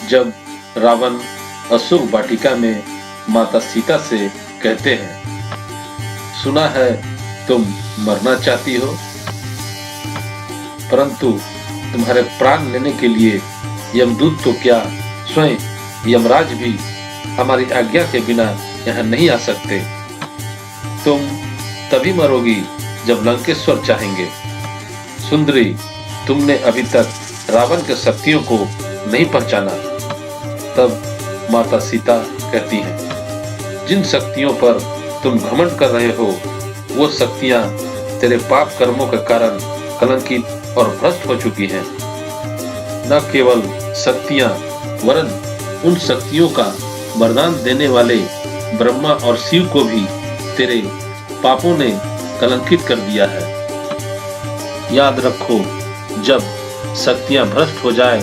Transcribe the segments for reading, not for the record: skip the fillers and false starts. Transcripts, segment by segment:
जब रावण अशोक वाटिका में माता सीता से कहते हैं, सुना है तुम मरना चाहती हो, परंतु तुम्हारे प्राण लेने के लिए यमदूत तो क्या स्वयं यमराज भी हमारी आज्ञा के बिना यहाँ नहीं आ सकते। तुम तभी मरोगी जब लंकेश्वर चाहेंगे। सुंदरी, तुमने अभी तक रावण के शक्तियों को नहीं पहचाना। तब माता सीता कहती हैं, जिन शक्तियों पर तुम घमंड कर रहे हो वो शक्तियां तेरे पाप कर्मों के कारण कलंकित और भ्रष्ट हो चुकी हैं। न केवल शक्तियां वरन उन शक्तियों का वरदान देने वाले ब्रह्मा और शिव को भी तेरे पापों ने कलंकित कर दिया है। याद रखो, जब शक्तियां भ्रष्ट हो जाए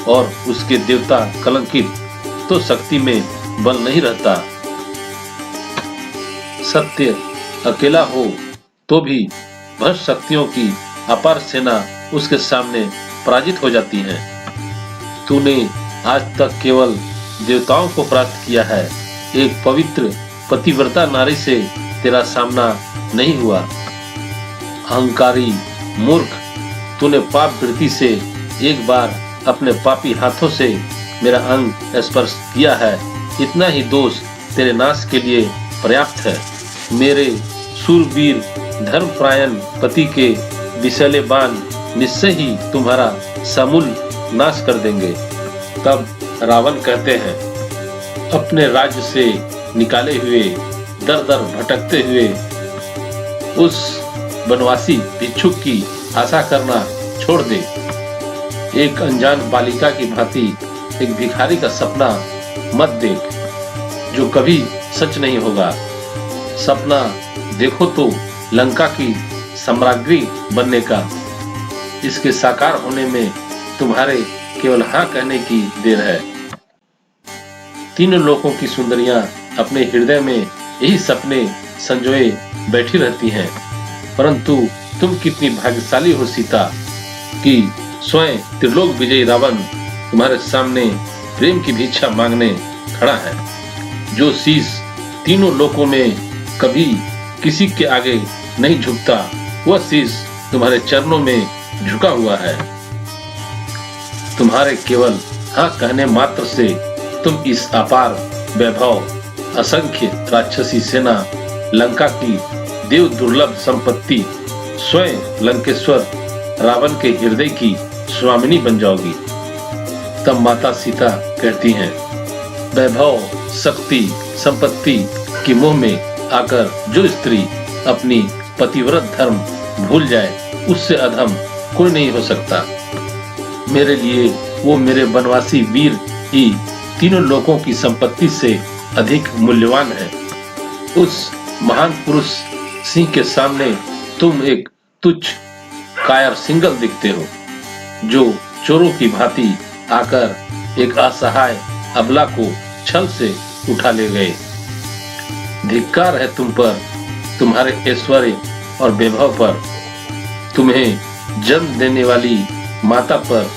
और उसके देवता कलंकित, तो शक्ति में बल नहीं रहता। सत्य अकेला हो तो भी भ्रष्ट शक्तियों की अपार सेना उसके सामने पराजित हो जाती है। तूने आज तक केवल देवताओं को परास्त किया है, एक पवित्र पतिव्रता नारी से तेरा सामना नहीं हुआ। अहंकारी मूर्ख, तूने पाप वृत्ति से एक बार अपने पापी हाथों से मेरा अंग स्पर्श किया है। इतना ही दोष तेरे नाश के लिए पर्याप्त है। मेरे शूरवीर धर्मपरायण पति के विषैले बाण निश्चय ही तुम्हारा समूल नाश कर देंगे। तब रावण कहते हैं, अपने राज्य से निकाले हुए दर दर भटकते हुए उस वनवासी भिक्षुक की आशा करना छोड़ दे। एक अनजान बालिका की भांति एक भिखारी का सपना मत देख, जो कभी सच नहीं होगा। सपना देखो तो लंका की सम्राज्ञी बनने का। इसके साकार होने में तुम्हारे केवल हाँ कहने की देर है। तीनों लोकों की सुंदरियां अपने हृदय में यही सपने संजोए बैठी रहती हैं, परंतु तुम कितनी भाग्यशाली हो सीता कि स्वयं त्रिलोक विजयी रावण तुम्हारे सामने प्रेम की भिक्षा मांगने खड़ा है। जो शीश तीनों लोकों में कभी किसी के आगे नहीं झुकता, वह शीश तुम्हारे चरणों में झुका हुआ है। तुम्हारे केवल हाँ कहने मात्र से तुम इस अपार वैभव, असंख्य राक्षसी सेना, लंका की देव दुर्लभ संपत्ति, स्वयं लंकेश्वर रावण के हृदय की स्वामिनी बन जाओगी। तब माता सीता कहती हैं, वैभव, शक्ति, संपत्ति की मोह में आकर जो स्त्री अपनी पतिव्रत धर्म भूल जाए, उससे अधम कोई नहीं हो सकता। मेरे लिए वो मेरे वनवासी वीर ही तीनों लोकों की संपत्ति से अधिक मूल्यवान है। उस महान पुरुष सिंह के सामने तुम एक तुच्छ कायर सिंगल दिखते हो, जो चोरों की भांति आकर एक असहाय अबला को छल से उठा ले गए। धिक्कार है तुम पर, तुम्हारे ऐश्वर्य और वैभव पर, तुम्हें जन्म देने वाली माता पर,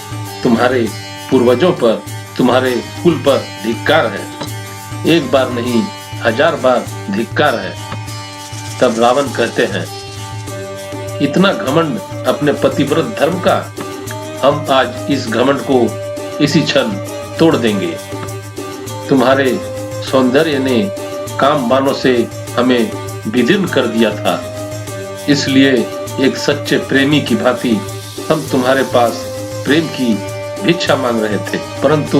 तुम्हारे पूर्वजों पर, तुम्हारे कुल पर धिक्कार है। एक बार नहीं, 1000 बार धिक्कार है। तब रावण कहते हैं, इतना घमंड अपने पतिव्रत धर्म का? हम आज इस घमंड को इसी क्षण तोड़ देंगे। तुम्हारे सौंदर्य ने काम बानों से हमें विदीर्ण कर दिया था, इसलिए एक सच्चे प्रेमी की भांति हम तुम्हारे पास प्रेम की भिक्षा मांग रहे थे, परंतु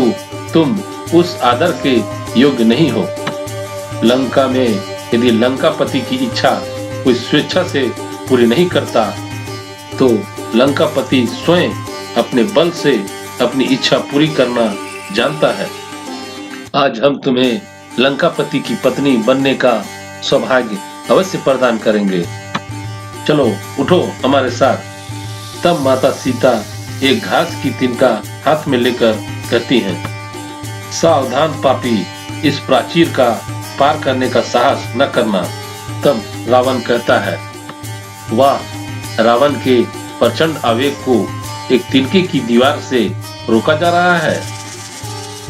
तुम उस आदर के योग्य नहीं हो। लंका में यदि लंकापति की इच्छा कोई स्वेच्छा से पूरी नहीं करता, तो लंकापति स्वयं अपने बल से अपनी इच्छा पूरी करना जानता है। आज हम तुम्हें लंकापति की पत्नी बनने का सौभाग्य अवश्य प्रदान करेंगे। चलो उठो हमारे साथ। तब माता सीता एक घास की तिनका हाथ में लेकर कहती हैं, सावधान पापी, इस प्राचीर का पार करने का साहस न करना। तब रावण कहता है, वाह, रावण के प्रचंड आवेग को एक तिनके की दीवार से रोका जा रहा है।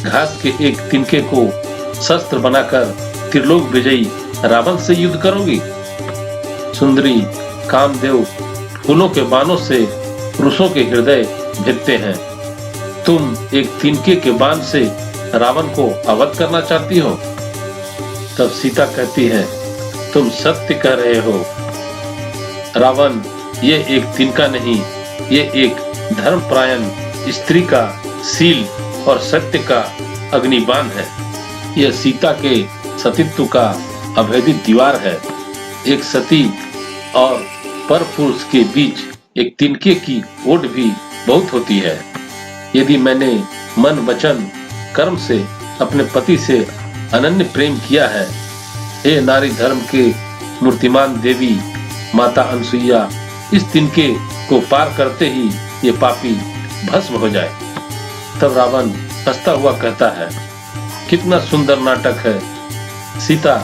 घास के एक तिनके को शस्त्र बनाकर त्रिलोक विजयी रावण से युद्ध करोगी? सुंदरी, कामदेव फूलों के बाणों से पुरुषों के हृदय भेदते हैं। तुम एक तिनके के बाण से रावण को अवध करना चाहती हो? तब सीता कहती है, तुम सत्य कह रहे हो रावण, ये एक तिनका नहीं, ये एक धर्मपरायण स्त्री का शील और सत्य का अग्निबाण है। यह सीता के सतीत्व का अभेदी दीवार है। एक सती और पर पुरुष के बीच एक तिनके की ओट भी बहुत होती है। यदि मैंने मन वचन कर्म से अपने पति से अनन्य प्रेम किया है, हे नारी धर्म के मूर्तिमान देवी माता अनसुईया, इस तिनके को पार करते ही ये पापी भस्म हो जाए। तब रावण हंसता हुआ कहता है, कितना सुंदर नाटक है सीता,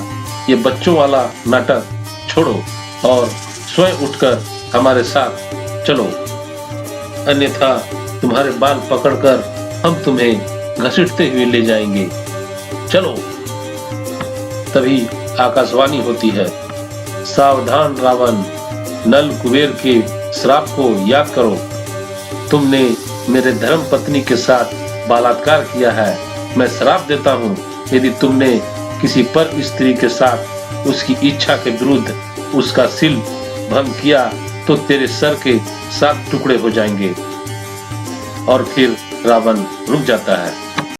ये बच्चों वाला नाटक छोड़ो और स्वयं उठकर हमारे साथ चलो, अन्यथा तुम्हारे बाल पकड़कर हम तुम्हें घसीटते हुए ले जाएंगे। चलो। तभी आकाशवाणी होती है, सावधान रावण, नल कुबेर के श्राप को याद करो। तुमने मेरे धर्म पत्नी के साथ बलात्कार किया है। मैं श्राप देता हूँ, यदि तुमने किसी पर स्त्री के साथ उसकी इच्छा के विरुद्ध उसका शील भंग किया तो तेरे सर के 7 टुकड़े हो जाएंगे। और फिर रावण रुक जाता है।